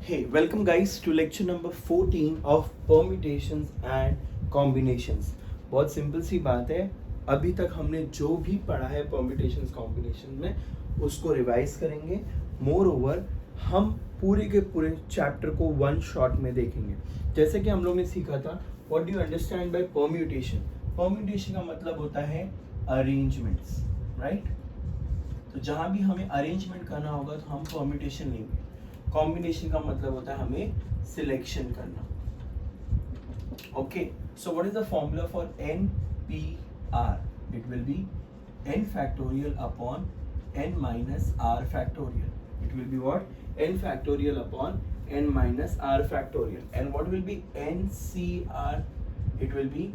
Hey, welcome guys to lecture number 14 of permutations and combinations. बहुत simple सी बात है, अभी तक हमने जो भी पढ़ा है permutations combinations में उसको रिवाइज करेंगे. मोर ओवर हम पूरे के पूरे चैप्टर को वन शॉट में देखेंगे. जैसे कि हम लोग ने सीखा था, what do you understand by permutation. Permutation का मतलब होता है अरेंजमेंट्स, राइट? तो जहाँ भी हमें अरेंजमेंट करना होगा तो हम परम्यूटेशन लेंगे. कॉम्बिनेशन का मतलब होता है हमें सिलेक्शन करना. Okay, so what is the formula for n P r? It will be n factorial upon n minus r factorial. It will be what? n factorial upon n minus r factorial. And what will be ncr? It will be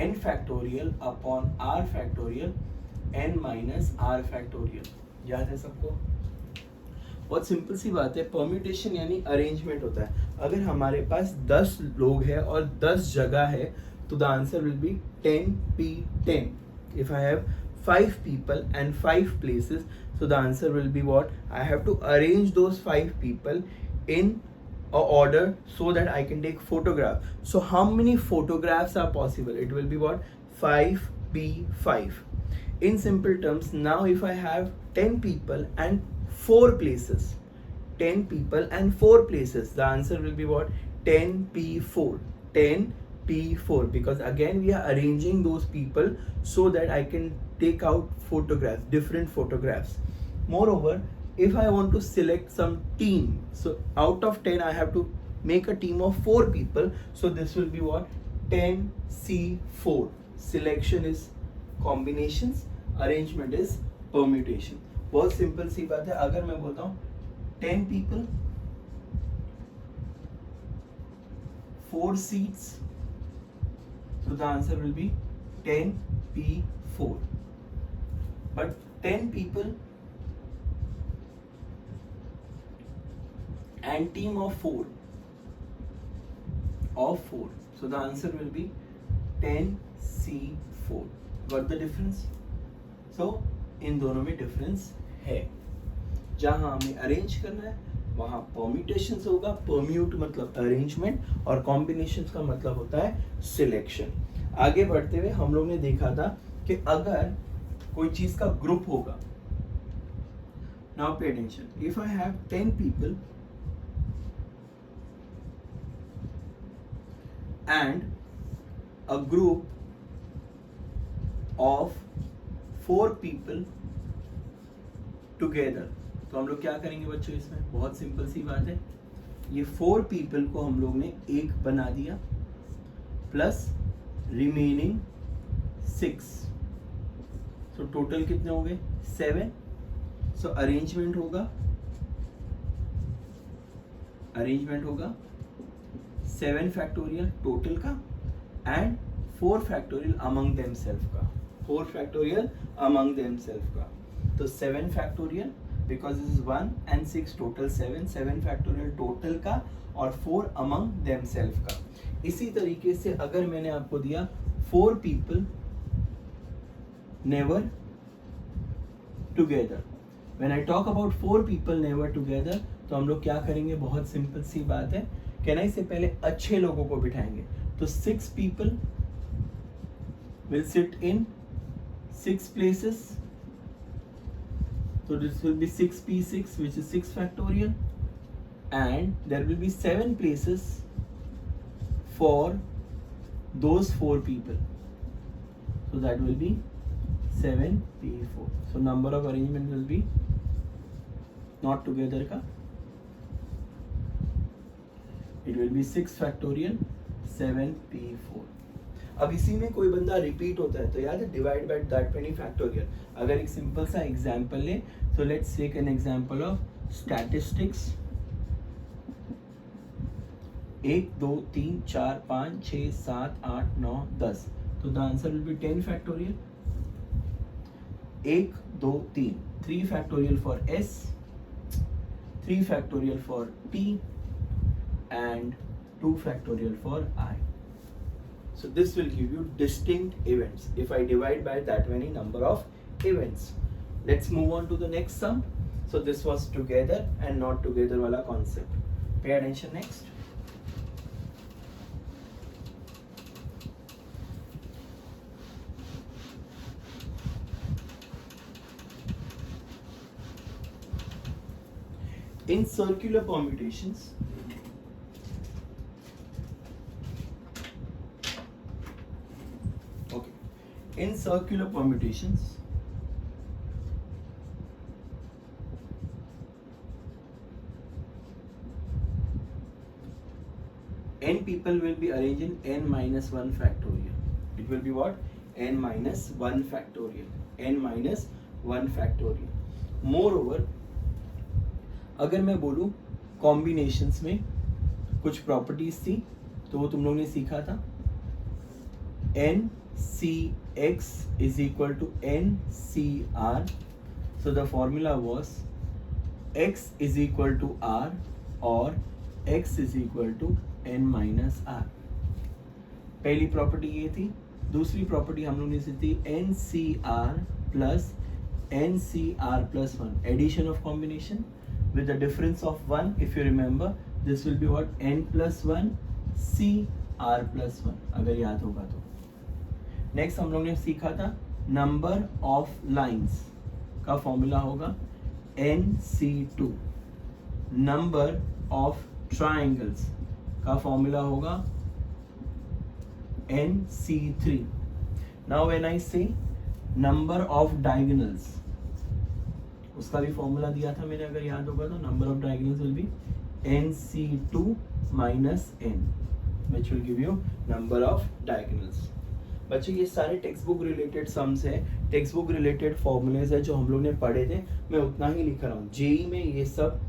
n factorial upon r factorial n minus r factorial. याद है सबको? बहुत simple सी बात है. Permutation यानी arrangement होता है. अगर हमारे पास 10 लोग हैं और 10 जगह है तो the answer will B 10p10. If I have 5 people and 5 places, so the answer will be what? I have to arrange those 5 people in a order so that I can take photograph. So how many photographs are possible? It will be what? 5p5. In simple terms, now if I have 10 people and 4 places, 10 people and 4 places, the answer will be what? 10p4. 10p4, because again we are arranging those people so that I can take out photographs, different photographs. Moreover, if I want to select some team, so out of 10 I have to make a team of 4 people, so this will be what? 10c4. Selection is combinations, arrangement is permutation. बहुत simple सी बात है. अगर मैं बोलता हूँ 10 people, 4 seats, so the answer will be 10p4. But 10 people and team of 4, so the answer will be 10c4. Got the difference? So इन दोनों में difference है. जहां हमें अरेंज करना है वहां परम्यूटेशंस होगा. परम्यूट मतलब अरेंजमेंट और कॉम्बिनेशंस का मतलब होता है सिलेक्शन. आगे बढ़ते हुए हम लोग ने देखा था कि अगर कोई चीज का ग्रुप होगा, now pay attention, if I have 10 people and a group of 4 people together, तो हम लोग क्या करेंगे बच्चों इसमें? बहुत सिंपल सी बात है. ये 4 people को हम लोग ने एक बना दिया प्लस रिमेनिंग 6, सो टोटल कितने हो गए? 7. सो अरेंजमेंट होगा 7 फैक्टोरियल टोटल का एंड 4 फैक्टोरियल अमंग देमसेल्फ का. 4 फैक्टोरियल अमंग देमसेल्फ का. तो 7 factorial because this is 1 and 6 total 7 factorial total का और 4 अमंग देमसेल्फ का. इसी तरीके से अगर मैंने आपको दिया 4 people never together. When I talk about 4 people never together, तो हम लोग क्या करेंगे? बहुत सिंपल सी बात है. कहना से पहले अच्छे लोगों को बिठाएंगे. तो 6 people will sit in 6 places. So this will be 6p6, which is 6 factorial, and there will be 7 places for those 4 people. So that will be 7p4. So number of arrangement will be not together का. It will be 6 factorial 7p4. अब इसी में कोई बंदा repeat होता है तो याद है divide by that many factorial. अगर एक सिंपल सा एग्जांपल ले, so let's take an example of statistics. 1 2 3 4 5 6 7 8 9 10. तो the answer will B 10 factorial. 1 2 3 3 factorial for S, 3 factorial for T and 2 factorial for I. So this will give you distinct events if I divide by that many number of events. Let's move on to the next sum. So this was together and not together wala concept. Pay attention next. In circular permutations, okay, in circular permutations, n people will be arranged in n minus 1 factorial. It will be what? N minus 1 factorial. N minus 1 factorial. Moreover, अगर मैं बोलूँ combinations में कुछ properties थी तो वो तुम लोगों ने सीखा था. N C X is equal to N C R. So the formula was X is equal to R और X is equal to N minus R. पहली प्रॉपर्टी ये थी. दूसरी प्रॉपर्टी हम लोग ने सीखी N C R plus N C R plus one. Addition of combination with the difference of 1. If you remember, this will be what? n plus 1 c r plus 1, अगर याद होगा तो. नेक्स्ट हम लोग ने सीखा था नंबर ऑफ लाइंस का फॉर्मूला होगा nc2. नंबर ऑफ ट्राइंगल्स का फॉर्मूला होगा nc3. नाउ व्हेन आई से नंबर ऑफ डायगोनल्स, उसका भी फॉर्मूला दिया था मैंने, अगर याद होगा तो. Number of diagonals will be nc2 minus n, which will give you number of diagonals. बच्चों ये सारे टेक्स्ट बुक रिलेटेड सम्स है, टेक्स्ट बुक रिलेटेड फॉर्मूलेज है जो हम लोग ने पढ़े थे. मैं उतना ही लिख रहा हूँ. जेई में ये सब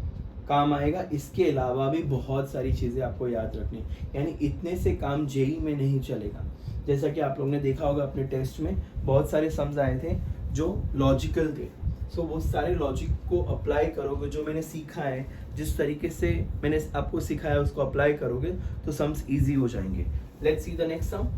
काम आएगा. इसके अलावा भी बहुत सारी चीज़ें आपको याद रखनी, यानी इतने से काम जेई में नहीं चलेगा. जैसा कि आप लोग ने देखा होगा अपने टेस्ट में बहुत सारे सम्स आए थे जो लॉजिकल थे. सो वो सारे लॉजिक को अप्लाई करोगे, जो मैंने सीखा है, जिस तरीके से मैंने आपको सिखाया उसको अप्लाई करोगे तो सम्स इजी हो जाएंगे. Let's see the next sum.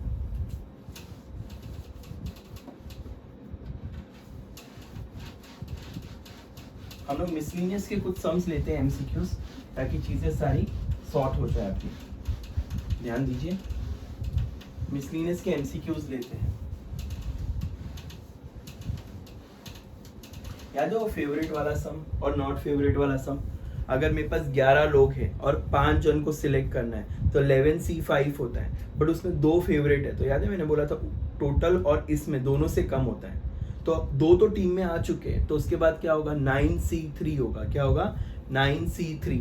हम लोग मिसलिनियस के कुछ सम्स लेते हैं एमसीक्यूज, ताकि चीजें सारी सॉर्ट हो जाए आपकी. ध्यान दीजिए, मिसलिनियस के एमसीक्यूज लेते हैं. याद है वो फेवरेट वाला सम और नॉट फेवरेट वाला सम. अगर मेरे पास 11 लोग हैं और 5 जन को सिलेक्ट करना है तो 11C5 होता है, बट उसमें 2 फेवरेट है. तो याद है मैंने बोला था टोटल और इसमें दोनों से कम होता है. तो अब 2 तो टीम में आ चुके हैं, तो उसके बाद क्या होगा? 9C3 होगा. क्या होगा? 9C3.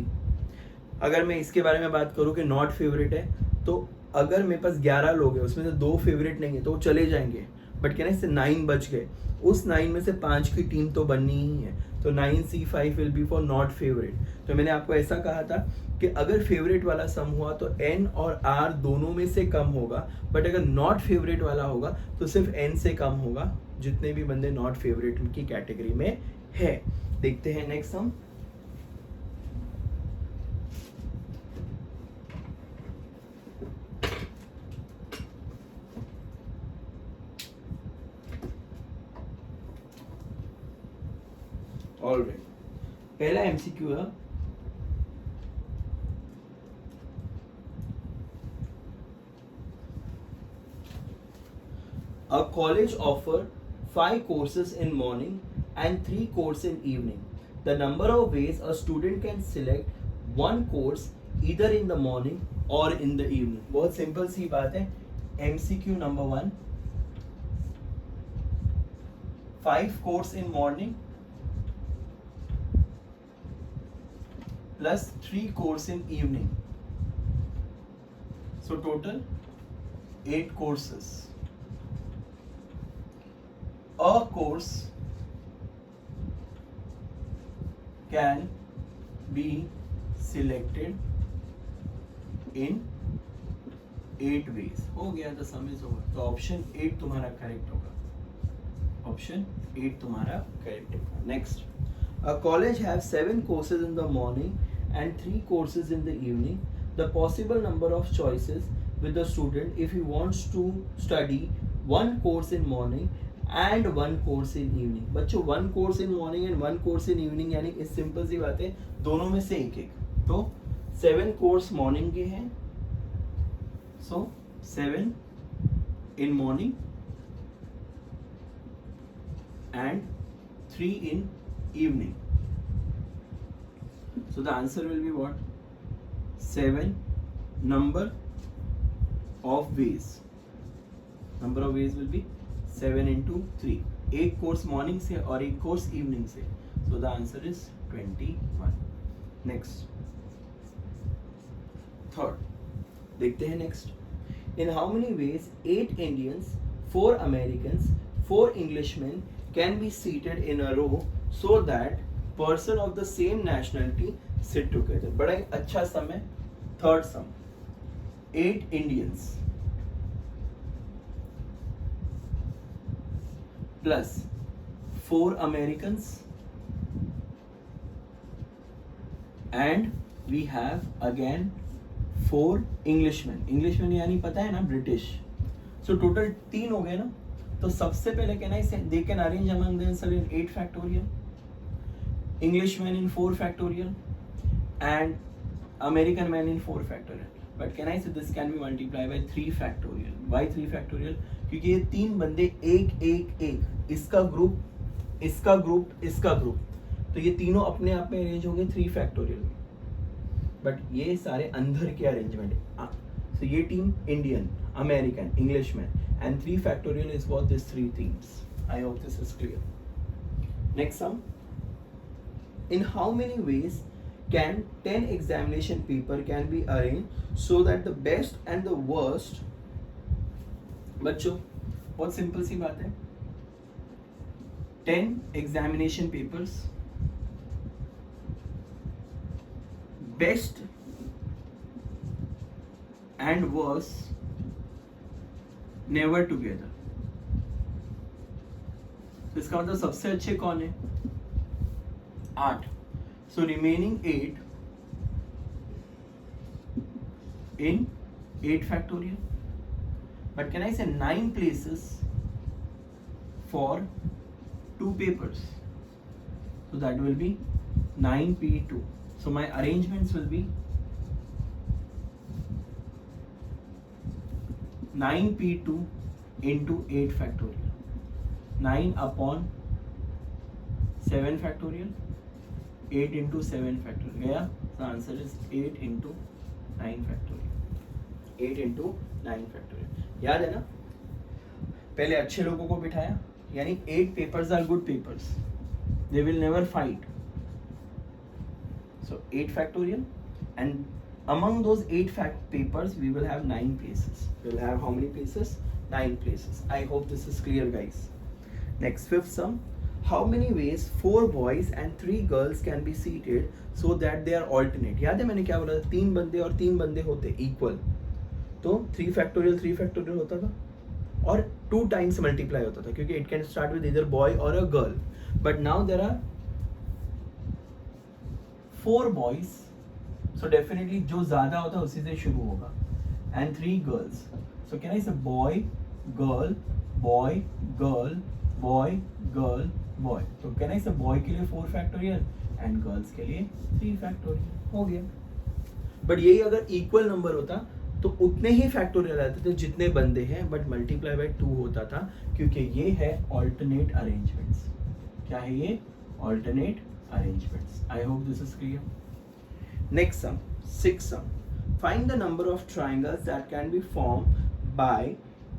अगर मैं इसके बारे में बात करूँ कि नॉट फेवरेट है, तो अगर मेरे पास 11 लोग हैं उसमें से 2 फेवरेट नहीं है तो वो चले जाएंगे, बट क्या ना इससे 9 बच गए. उस 9 में से 5 की टीम तो बननी ही है. तो 9C5 will be for not favourite. तो मैंने आपको ऐसा कहा था कि अगर फेवरेट वाला सम हुआ तो n और r दोनों में से कम होगा, बट अगर नॉट फेवरेट वाला होगा तो सिर्फ n से कम होगा, जितने भी बंदे नॉट फेवरेट की कैटेगरी में है. देखते हैं नेक्स्ट सम. ऑलराइट, पहला एमसीक्यू है. A college offer 5 courses in morning and 3 courses in evening. The number of ways a student can select one course either in the morning or in the evening. बहुत simple सी बात है. MCQ number 1, 5 course in morning plus 3 course in evening. So total 8 courses. A course can be selected in 8 ways. हो गया, तो सम is over. तो option 8 तुम्हारा correct होगा. Option 8 तुम्हारा करेक्ट होगा. Next. A college has 7 courses in the morning and 3 courses in the evening. The possible number of choices with the student if he wants to study 1 course in morning and 1 course in evening. बच्चों 1 course in morning and 1 course in evening यानी इस simple सी बात है, दोनों में से एक एक. तो 7 कोर्स मॉर्निंग के हैं, सो 7 in morning and 3 in evening. So the answer will be what? 7 number of ways. Number of ways will be 7 into 3. एक कोर्स मॉर्निंग से और एक कोर्स इवनिंग से. So the answer is 21. Next. Third. देखते हैं next. In how many ways 8 Indians, 4 Americans, 4 Englishmen can be seated in a row so that person of the same nationality sit together? बड़ा ही अच्छा सम है. Third sum. 8 Indians plus 4 Americans and we have again 4 Englishmen. Englishmen यानी पता है ना, British. So total 3 हो गए ना. तो सबसे पहले कहना है they can arrange among themselves in 8 factorial, Englishmen in 4 factorial and American man in 4 factorial. But can I say this can be multiplied by 3 factorial? Why 3 factorial? क्योंकि ये 3 बंदे एक एक एक, इसका ग्रुप, इसका ग्रुप, इसका ग्रुप, तो ये तीनों अपने आप में अरेंज होंगे 3 फैक्टोरियल में. बट ये सारे अंदर के अरेंजमेंट है. सो ये team Indian, American, Englishman and 3 factorial is what this 3 teams. I hope this is clear. Next sum. In how many ways can 10 examination paper can be arranged so that the best and the worst. बच्चों बहुत simple सी बात है. 10 examination papers, best and worst never together. तो इसका मतलब सबसे अच्छे कौन है? 8. So remaining 8 in 8 factorial. But can I say 9 places for 2 papers? So that will be 9p2. So my arrangements will be 9p2 into 8 factorial. 9 upon 7 factorial. 8 into 7 factorial. गया? The answer is 8 into 9 factorial. 8 into 9 factorial. याद है ना? पहले अच्छे लोगों को बिठाया, यानी 8 papers are good papers. They will never fight. So 8 factorial, and among those 8 papers we will have 9 places. We will have how many places? 9 places. I hope this is clear, guys. Next, fifth sum. How many ways 4 boys and 3 girls can be seated so that they are alternate? याद है मैंने क्या बोला था? 3 बंदे और 3 बंदे होते इक्वल, तो 3 फैक्टोरियल होता था और 2 टाइम्स मल्टीप्लाई होता था, क्योंकि it can start with either boy और a girl. But now there are 4 boys, so definitely जो ज्यादा होता है उसी से शुरू होगा, and 3 girls. So can I say boy girl boy girl boy girl boy. तो कैन आई से बॉय के लिए 4 फैक्टोरियल एंड गर्ल्स के लिए 3 फैक्टोरियल. हो गया. बट यही अगर इक्वल नंबर होता तो उतने ही फैक्टोरियल आते थे जितने बंदे हैं, बट मल्टीप्लाई बाय 2 होता था, क्योंकि ये है ऑल्टरनेट अरेंजमेंट्स. क्या है ये? Alternate arrangements. I hope this is clear. Next sum, 6th sum. Find the number of triangles that can be formed by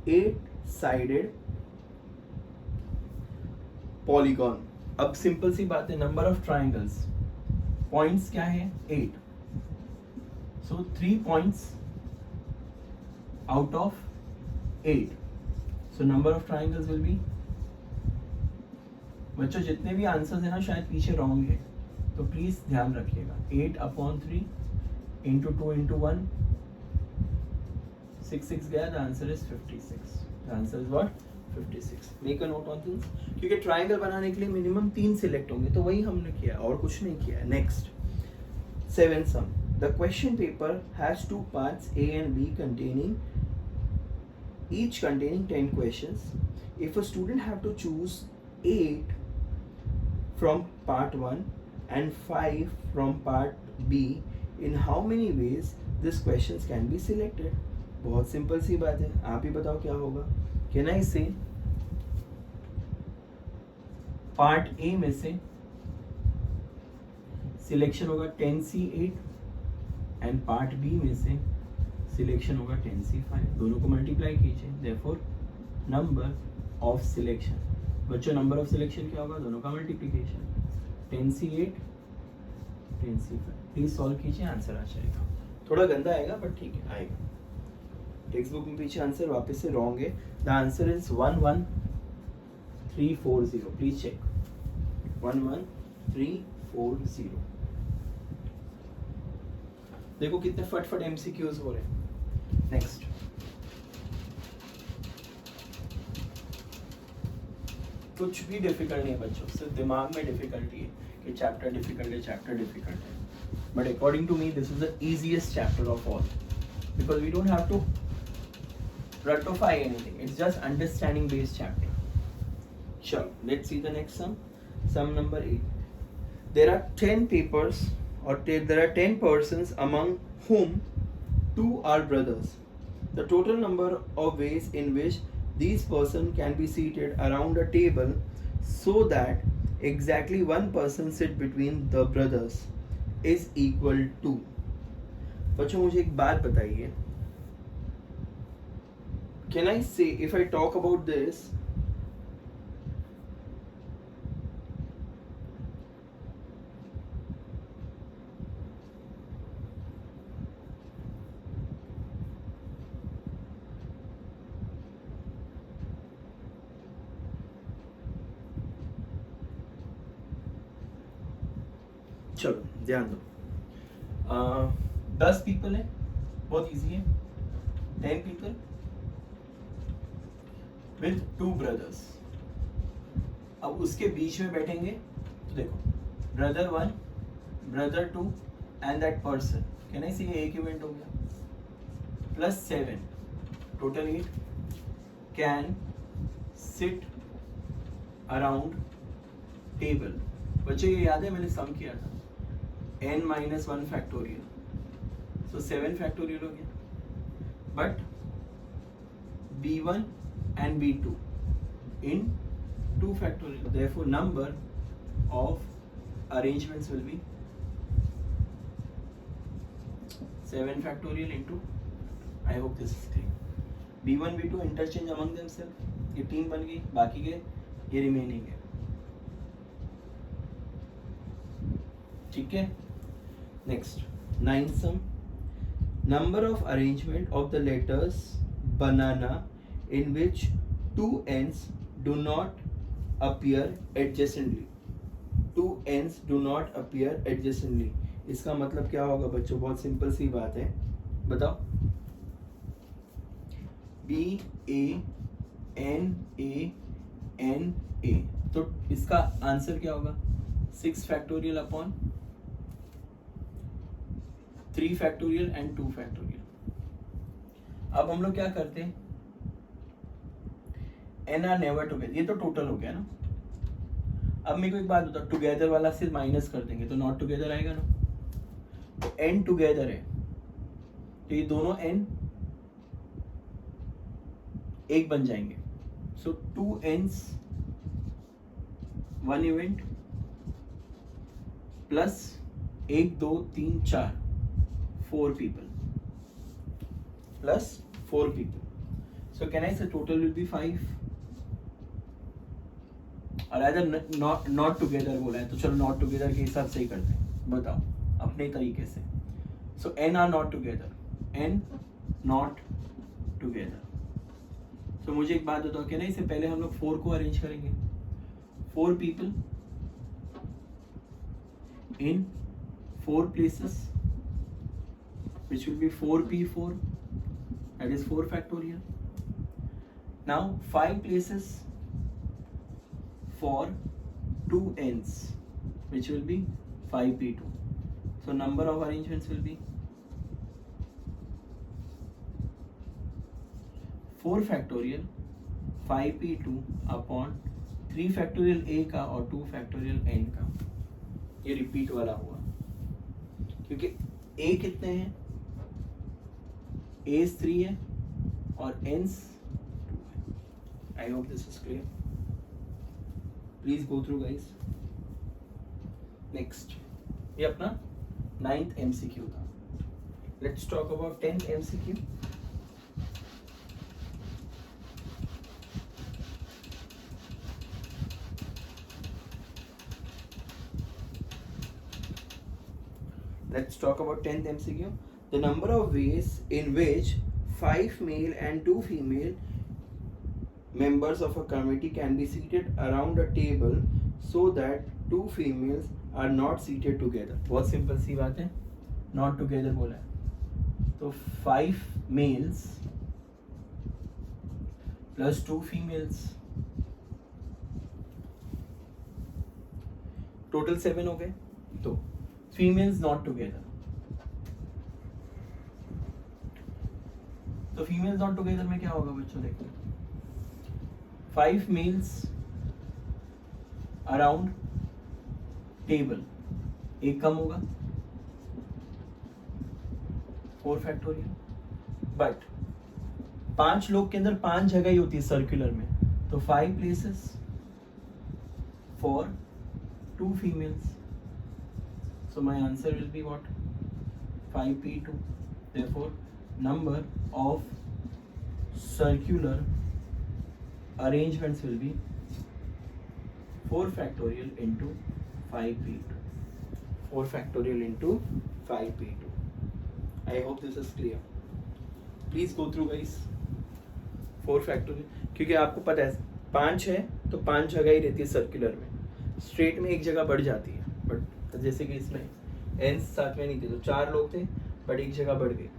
8-sided polygon. अब सिंपल सी बात है, नंबर ऑफ ट्राइंगल्स, पॉइंट्स क्या है? 8. सो 3 points out of 8. So number of triangles will be, बच्चों जितने भी answers है ना शायद पीछे रॉन्ग है, तो प्लीज ध्यान रखिएगा. 8/3 into 2 into 1, 6 गया. The answer is 56. The answer is what? 56. Make a note on things, क्योंकि ट्राइंगल बनाने के लिए मिनिमम 3 सिलेक्ट होंगे, तो वही हमने किया और कुछ नहीं किया. Next, 7th sum. The question paper has 2 parts, A and B, each containing 10 questions. If a student have to choose 8 from part 1 and 5 from part B, in how many ways this questions can be selected. बहुत simple सी बात है, आप ही बताओ क्या होगा. Can I से part A में से सिलेक्शन होगा 10C8 एंड पार्ट बी में से सिलेक्शन होगा 10C5. दोनों को मल्टीप्लाई कीजिए, देयरफॉर नंबर ऑफ सिलेक्शन. बच्चों नंबर ऑफ सिलेक्शन क्या होगा? दोनों का multiplication. 10C8 10C5. Please solve कीजिए, आंसर आ जाएगा. थोड़ा गंदा आएगा बट ठीक है, आएगा. टेक्स्ट बुक में पीछे आंसर वापस से रॉन्ग है. The answer is 11340. Please check. 11340. देखो कितने फटफट एमसीक्यूज हो रहे हैं. नेक्स्ट, कुछ भी डिफिकल्ट नहीं है बच्चों, सिर्फ दिमाग में डिफिकल्टी है कि चैप्टर डिफिकल्ट है, चैप्टर डिफिकल्ट है. But according to me this is the easiest chapter of all, because we don't have to ratify anything. It's just understanding based chapter. Sure. Let's see the next sum. Sum number 8. There are 10 papers, or there are 10 persons among whom 2 are brothers. The total number of ways in which these persons can be seated around a table so that exactly one person sit between the brothers is equal to. बच्चों मुझे एक बात बताइए. Can I say, if I talk about this, चलो ध्यान दो. 10 people है, बहुत इजी है. 10 पीपल with 2 brothers. अब उसके बीच में बैठेंगे तो देखो brother 1, brother 2 and that person. Can I say एक इवेंट हो गया plus 7, total 8 can sit around table. बच्चे ये याद है मैंने सम किया था n-1 factorial, so 7 factorial हो गया. but b1 and b2 in 2 factorial, therefore number of arrangements will be 7 factorial into, I hope this is clear. b1 b2 interchange among themselves, ये टीम बन गई, बाकी के ये रिमेनिंग है. ठीक है. Next 9th sum. Number of arrangement of the letters banana in which 2 ends do not appear adjacently. 2 ends do not appear adjacently. इसका मतलब क्या होगा बच्चों? बहुत सिंपल सी बात है, बताओ. B A N A N A, तो इसका आंसर क्या होगा? 6 factorial upon 3 factorial and 2 factorial. अब हम लोग क्या करते हैं? n are never together. ये तो टोटल हो गया ना. अब मेरे को एक बात बताओ, टुगेदर वाला से माइनस कर देंगे तो नॉट टुगेदर आएगा ना. तो n टुगेदर है तो ये दोनों n एक बन जाएंगे. सो 2 ends 1 event plus 1 2 3 4 4 people plus 4 people. So can I say total will be 5? और अगर not together बोला है तो चलो not together के हिसाब से ही करते हैं. बताओ अपने तरीके से. So n are not together. n not together. So मुझे एक बात बताओ, क्या नहीं इससे पहले हम लोग 4 को अरेंज करेंगे. 4 people in 4 places, which will be 4p4, that is 4 factorial. Now 5 places for 2 ends, which will be 5p2. So number of arrangements will be 4 factorial 5p2 upon 3 factorial a का और 2 factorial n का. ये repeat वाला हुआ क्योंकि ए कितने हैं, as 3 है और एंस 2 है। आई hope this is clear, please go through guys. Next, ये अपना 9th MCQ था। Let's talk about 10th MCQ। Let's talk about 10th MCQ. The number of ways in which 5 male and 2 female members of a committee can be seated around a table so that 2 females are not seated together. बहुत simple सी बात है, not together बोला है, तो 5 males plus 2 females, total 7 हो गए। तो females not together, तो फीमेल्स नॉट टुगेदर में क्या होगा बच्चों, देखो 5 मेल्स अराउंड टेबल, एक कम होगा 4 फैक्टोरियल, बट 5 लोग के अंदर 5 जगह ही होती है सर्कुलर में, तो 5 places for 2 females. So my answer will be what? 5p2. Therefore, number of circular arrangements will be 4 factorial into 5p2. 4 factorial into 5p2. I hope this is clear. Please go through guys. 4 factorial, क्योंकि आपको पता है 5 है तो 5 जगह ही रहती है circular में, स्ट्रेट में एक जगह बढ़ जाती है, बट जैसे कि इसमें एंस साथ में नहीं थे तो 4 लोग थे बट एक जगह बढ़ गई,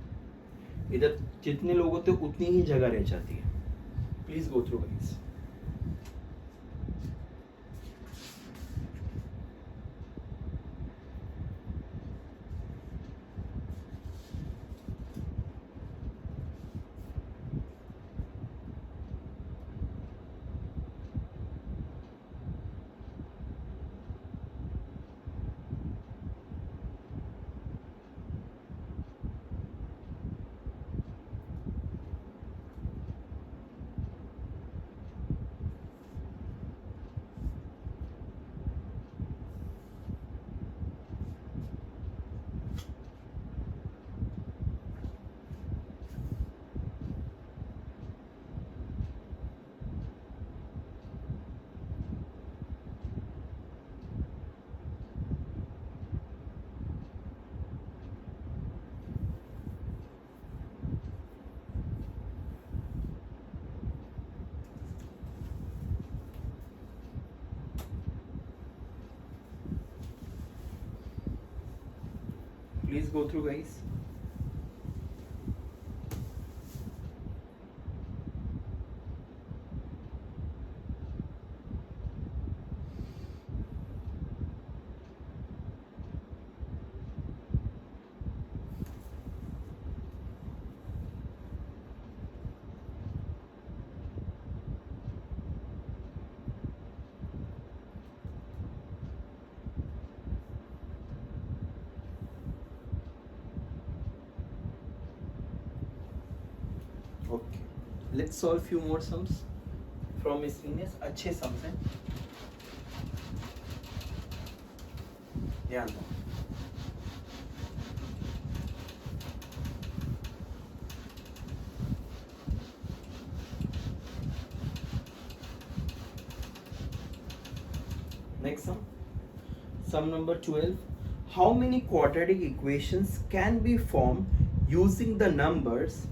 इधर जितने लोग होते उतनी ही जगह रह जाती है। Please go through guys. Please go through guys. Okay, let's solve few more sums from miscellaneous। अच्छे sums हैं, ध्यान दो। Next sum number 12. How many quadratic equations can be formed using the numbers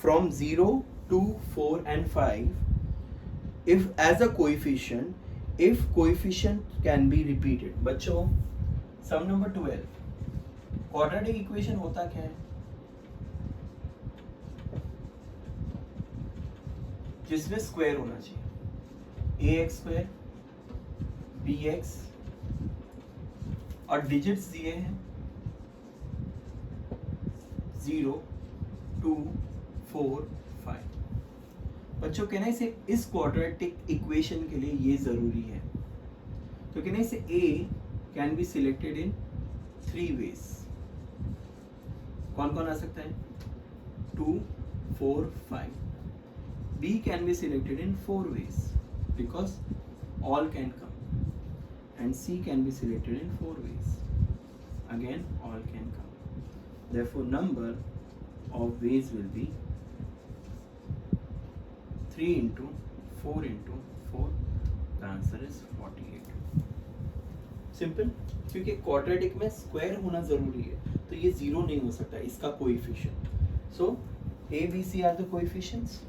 from 0 to 4 and 5 if as a coefficient, if coefficient can be repeated? बच्चों sum number 12, quadratic equation होता क्या है? जिसमें square होना चाहिए, ax स्क्वायर bx और digits दिए हैं 0, 2, 4, 5। बच्चों कहना इसे इस क्वाड्रेटिक इक्वेशन के लिए ये जरूरी है, तो कहना इसे a can be selected in 3 ways। कौन कौन आ सकता है? 2, 4, 5. B can be selected in 4 ways because all can come, and C can be selected in 4 ways. Again, all can come. Therefore, number of ways will be 3 into 4 into 4. The answer is 48. Simple, क्योंकि quadratic में square होना जरूरी है, तो ये zero नहीं हो सकता इसका coefficient. So A, B, C are the coefficients,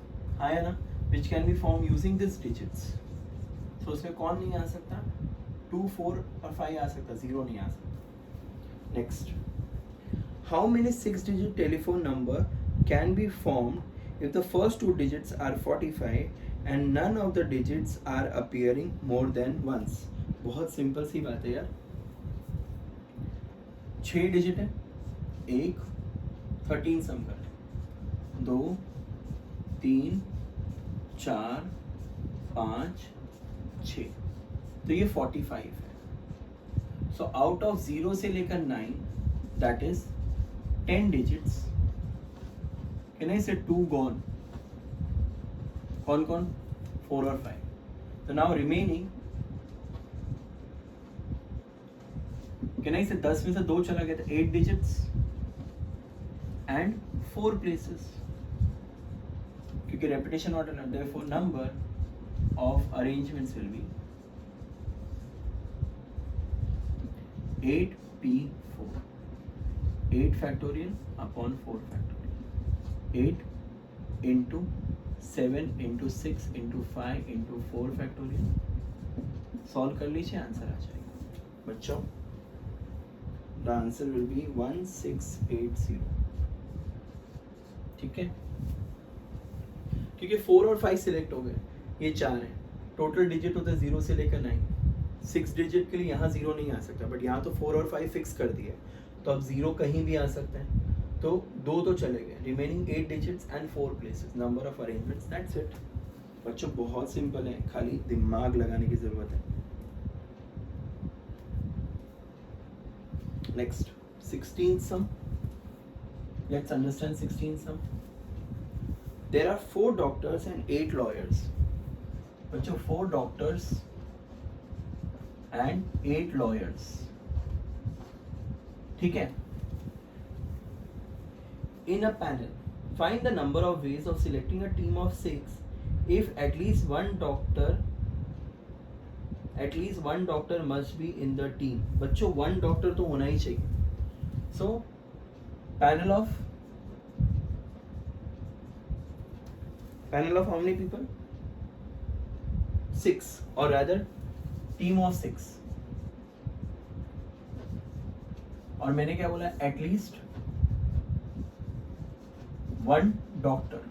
आया ना, which can be form using this digits. So उसमें कौन नहीं आ सकता? 2, 4 और 5 आ सकता, जीरो नहीं आ सकता. Next, how many 6-digit telephone number can be formed if the first 2 digits are 45 and none of the digits are appearing more than once. बहुत simple सी बात है यार. 6 डिजिट है, 1, 13 सम कर, 2, 3, 4, 5, 6, तो ये 45 है. सो आउट ऑफ 0 से लेकर 9, that is 10 digits. Can I say 2 gone? कौन कौन? 4 और 5. So now remaining, can I say 10 में से 2 चला गया था, 8 digits and 4 places, क्योंकि repetition order है. Therefore number of arrangements will be 8p4. 8 factorial upon 4 factorial. 8 into 7 into 6 into 5 into 4 factorial. Solve कर लीजिए, आंसर आ जाएगा बच्चों. The answer will B 1680. ठीक है, क्योंकि 4 और 5 सिलेक्ट हो गए, ये 4 है. टोटल डिजिट होता है 0 से लेकर 9. 6 डिजिट के लिए यहाँ 0 नहीं आ सकता, बट यहाँ तो 4 और 5 फिक्स कर दिया है, तो अब 0 कहीं भी आ सकता है. तो 2 तो चले गए, remaining 8 digits and 4 places, number of arrangements, that's it. बच्चों बहुत सिंपल है, खाली दिमाग लगाने की जरूरत है. Next, 16th sum. Let's understand 16th sum. There are 4 doctors and 8 lawyers. बच्चों 4 doctors and 8 lawyers. ठीक है. In a panel, find the number of ways of selecting a team of 6 if at least one doctor must be in the team. बच्चों 1 doctor तो होना ही चाहिए. So panel of how many people? 6, or rather team of 6. और मैंने क्या बोला? At least 1 doctor.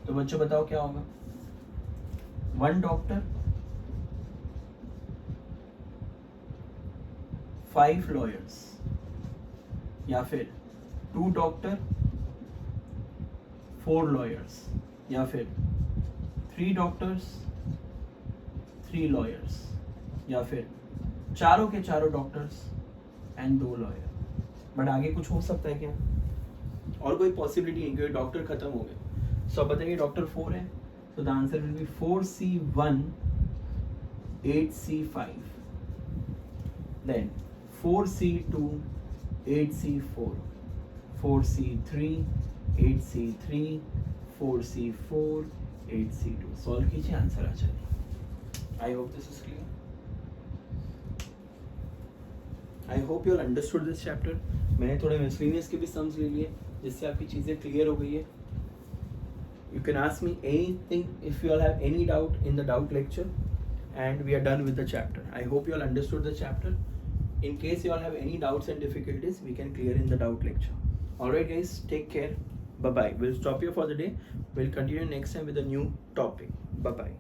तो बच्चों बताओ क्या होगा? 1 डॉक्टर, 5 लॉयर्स, या फिर 2 डॉक्टर, 4 लॉयर्स, या फिर 3 डॉक्टर्स, 3 लॉयर्स, या फिर चारों के चारों डॉक्टर्स एंड 2 लॉयर. बट आगे कुछ हो सकता है क्या? और कोई पॉसिबिलिटी नहीं, क्योंकि डॉक्टर खत्म हो गए. सो अब बताइए, डॉक्टर 4 है, तो the answer will be 4C1 8C5, then 4C2 8C4, 4C3 8C3, 4C4 8C2. Solve कीजिए, आंसर आ जाएगा. I hope this is clear. I hope you all understood this chapter. मैंने थोड़े मिसलिनियस के भी सम्स ले लिए, जिससे आपकी चीज़ें क्लियर हो गई है. You can ask me anything if you all have any doubt in the doubt lecture, and we are done with the chapter. I hope you all understood the chapter. In case you all have any doubts and difficulties, we can clear in the doubt lecture. Alright guys, take care. Bye bye. We'll stop here for the day. We'll continue next time with a new topic. Bye bye.